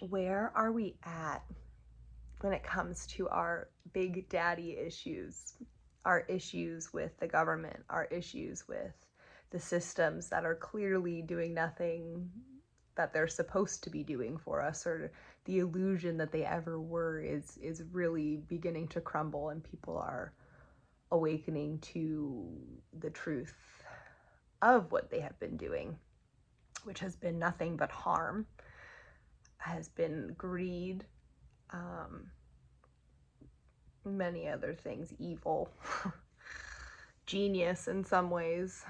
where are we at when it comes to our big daddy issues, our issues with the government, our issues with the systems that are clearly doing nothing that they're supposed to be doing for us, or the illusion that they ever were is really beginning to crumble, and people are awakening to the truth of what they have been doing, which has been nothing but harm, has been greed, many other things, evil, genius in some ways.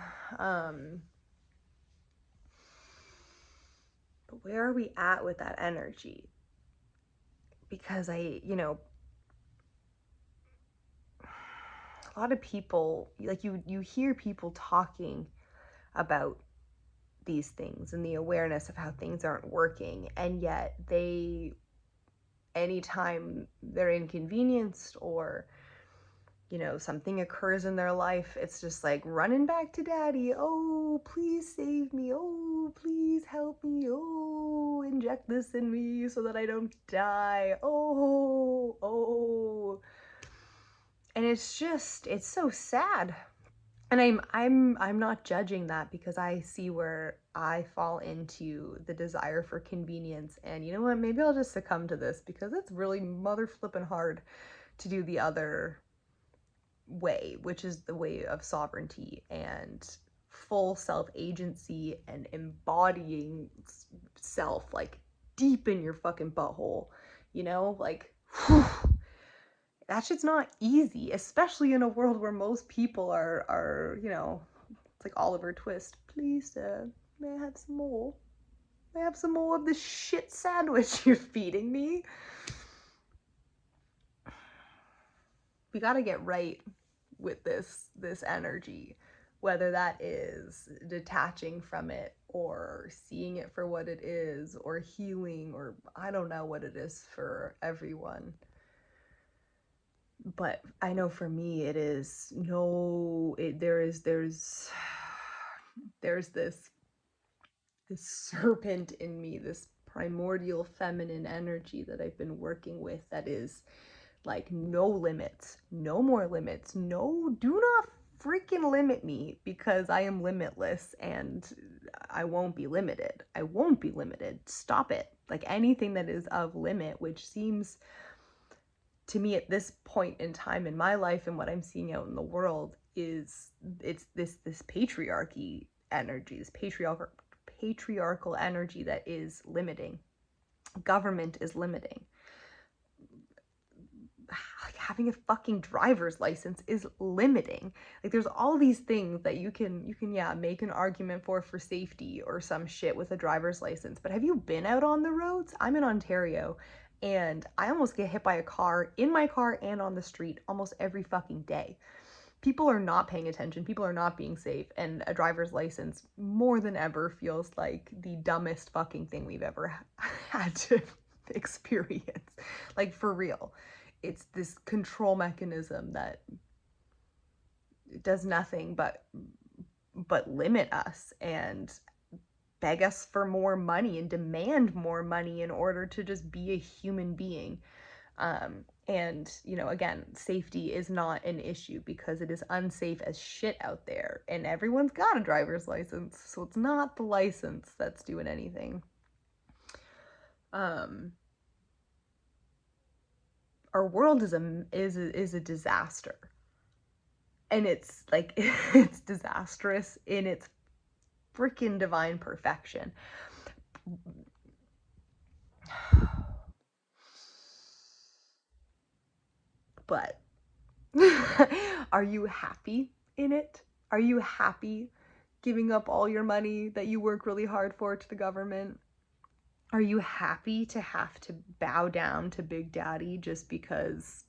But where are we at with that energy? Because a lot of people, like you hear people talking about these things and the awareness of how things aren't working, and yet anytime they're inconvenienced or something occurs in their life, it's just like running back to daddy. Oh, please save me. Oh, please help me. Oh, inject this in me so that I don't die. Oh. And it's so sad. And I'm not judging that, because I see where I fall into the desire for convenience. And you know what? Maybe I'll just succumb to this, because it's really mother flippin' hard to do the other way, which is the way of sovereignty and full self-agency and embodying self, like deep in your fucking butthole, like whew, that shit's not easy, especially in a world where most people are it's like Oliver Twist. Please, may I have some more? May I have some more of this shit sandwich you're feeding me? We gotta get right with this energy, whether that is detaching from it or seeing it for what it is, or healing, or I don't know what it is for everyone. But I know for me it is there's this serpent in me, this primordial feminine energy that I've been working with, that is like, no limits, no more limits, no, do not freaking limit me, because I am limitless and I won't be limited. I won't be limited. Stop it. Like, anything that is of limit, which seems to me at this point in time in my life and what I'm seeing out in the world, it's this patriarchy energy, this patriarchal energy that is limiting. Government is limiting. Like, having a fucking driver's license is limiting. Like, there's all these things that you can make an argument for safety or some shit with a driver's license, but have you been out on the roads? I'm in Ontario, and I almost get hit by a car in my car and on the street almost every fucking day. People are not paying attention. People are not being safe, and a driver's license more than ever feels like the dumbest fucking thing we've ever had to experience. Like, for real. It's this control mechanism that does nothing but limit us and beg us for more money and demand more money in order to just be a human being. And again, safety is not an issue, because it is unsafe as shit out there, and everyone's got a driver's license, so it's not the license that's doing anything. Our world is a disaster, and it's like it's disastrous in its freaking divine perfection. But are you happy in it? Are you happy giving up all your money that you work really hard for to the government? Are you happy to have to bow down to Big Daddy just because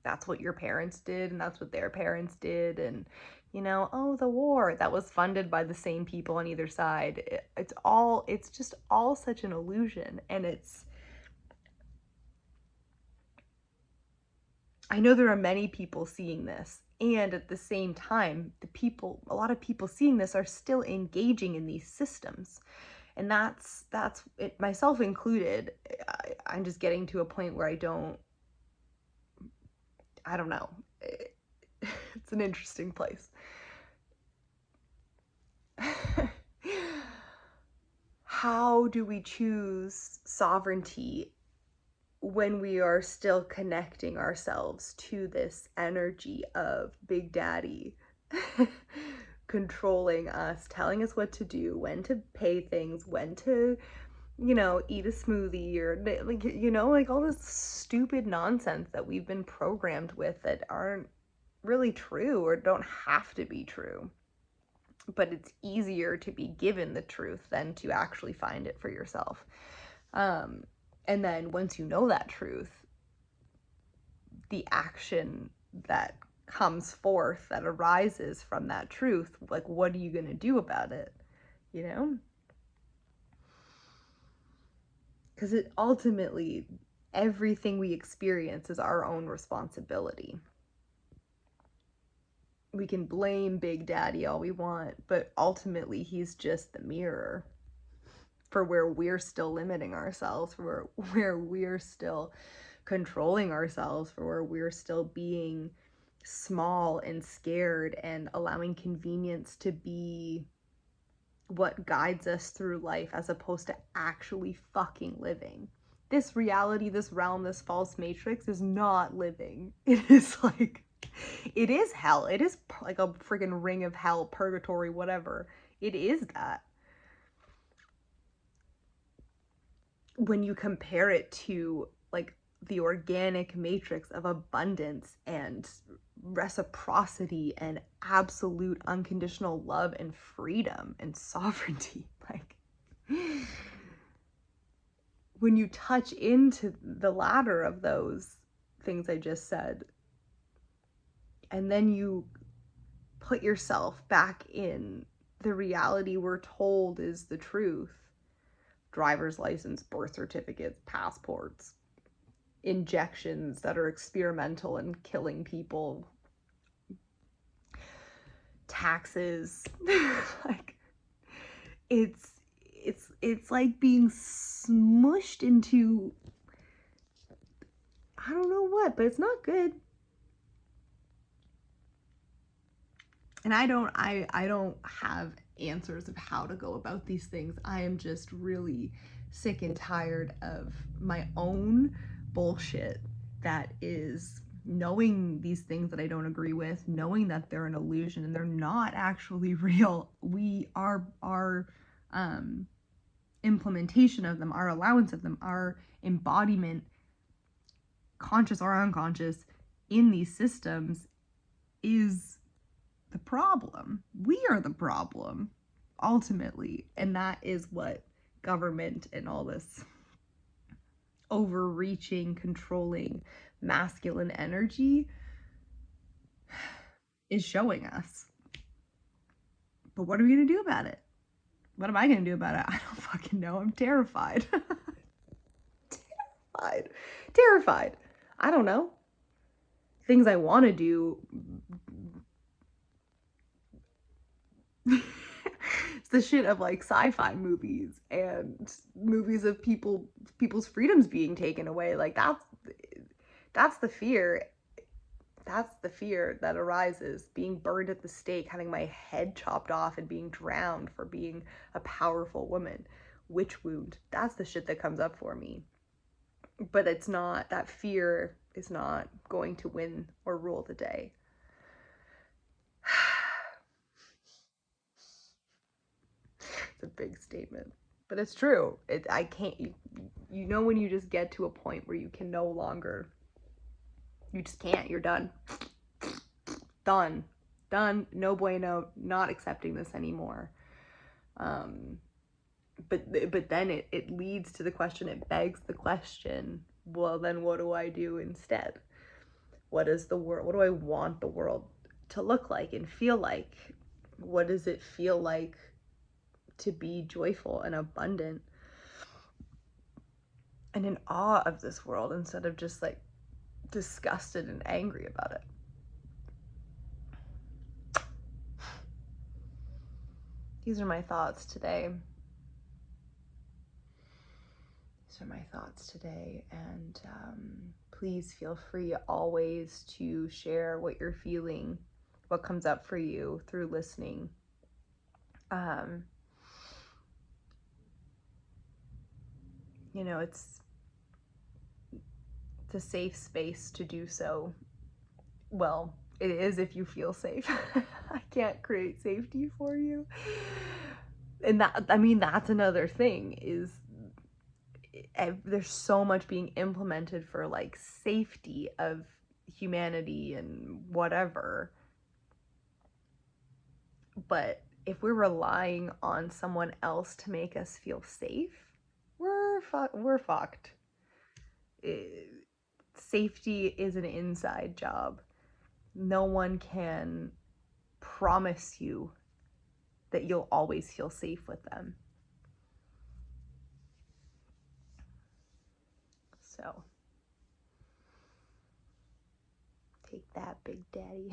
that's what your parents did and that's what their parents did? And the war that was funded by the same people on either side. It's just all such an illusion. And I know there are many people seeing this, and at the same time, a lot of people seeing this are still engaging in these systems. And that's it, myself included. I'm just getting to a point where I don't know. It's an interesting place. How do we choose sovereignty when we are still connecting ourselves to this energy of Big Daddy controlling us, telling us what to do, when to pay things, when to, eat a smoothie, or like all this stupid nonsense that we've been programmed with that aren't really true or don't have to be true. But it's easier to be given the truth than to actually find it for yourself. And then once you know that truth, the action that comes forth, that arises from that truth, like, what are you going to do about it? Because it ultimately, everything we experience is our own responsibility. We can blame Big Daddy all we want, but ultimately he's just the mirror for where we're still limiting ourselves, for where we're still controlling ourselves, for where we're still being small and scared and allowing convenience to be what guides us through life as opposed to actually fucking living. This reality, this realm, this false matrix is not living. It is like, it is hell. It is like a freaking ring of hell, purgatory, whatever. It is that. When you compare it to like the organic matrix of abundance and reciprocity and absolute unconditional love and freedom and sovereignty, like when you touch into the latter of those things I just said, and then you put yourself back in the reality we're told is the truth, driver's license, birth certificates, passports, injections that are experimental and killing people, taxes, like it's like being smushed into, I don't know what, but it's not good. And I don't have answers of how to go about these things. I am just really sick and tired of my own bullshit that is knowing these things that I don't agree with, knowing that they're an illusion and they're not actually real. Our implementation of them, our allowance of them, our embodiment, conscious or unconscious, in these systems is the problem. We are the problem, ultimately. And that is what government and all this overreaching, controlling, masculine energy is showing us. But what are we going to do about it? What am I going to do about it? I don't fucking know. I'm terrified. Terrified. I don't know. Things I want to do. It's the shit of like sci-fi movies and movies of people's freedoms being taken away. Like that's the fear. That's the fear that arises. Being burned at the stake, having my head chopped off, and being drowned for being a powerful woman. Witch wound. That's the shit that comes up for me. But it's not, that fear is not going to win or rule the day. It's a big statement, but it's true. I can't, you know, when you just get to a point where you can no longer, you just can't, you're done. Done, no bueno, not accepting this anymore. But then it leads to the question, it begs the question, well, then what do I do instead? What do I want the world to look like and feel like? What does it feel like to be joyful and abundant and in awe of this world instead of just like disgusted and angry about it? These are my thoughts today. those are my thoughts today. And please feel free always to share what you're feeling, what comes up for you through listening. You know, it's a safe space to do so. Well, it is if you feel safe. I can't create safety for you. And that, I mean, that's another thing, is there's so much being implemented for like safety of humanity and whatever. But if we're relying on someone else to make us feel safe, we're fucked. Safety is an inside job. No one can promise you that you'll always feel safe with them. So, take that, Big Daddy.